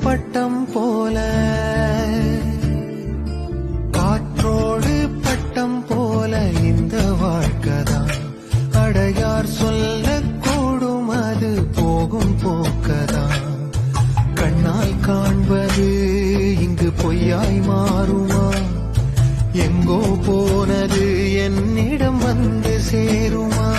பட்டம் போல, காற்றோடு பட்டம் போல இந்த வாழ்க்கைதான். அடையார் சொல்ல கூடும் அது போகும் போக்கதான். கண்ணால் காண்பது இங்கு பொய்யாய் மாறுமா? எங்கோ போனது என்னிடம் வந்து சேருமா?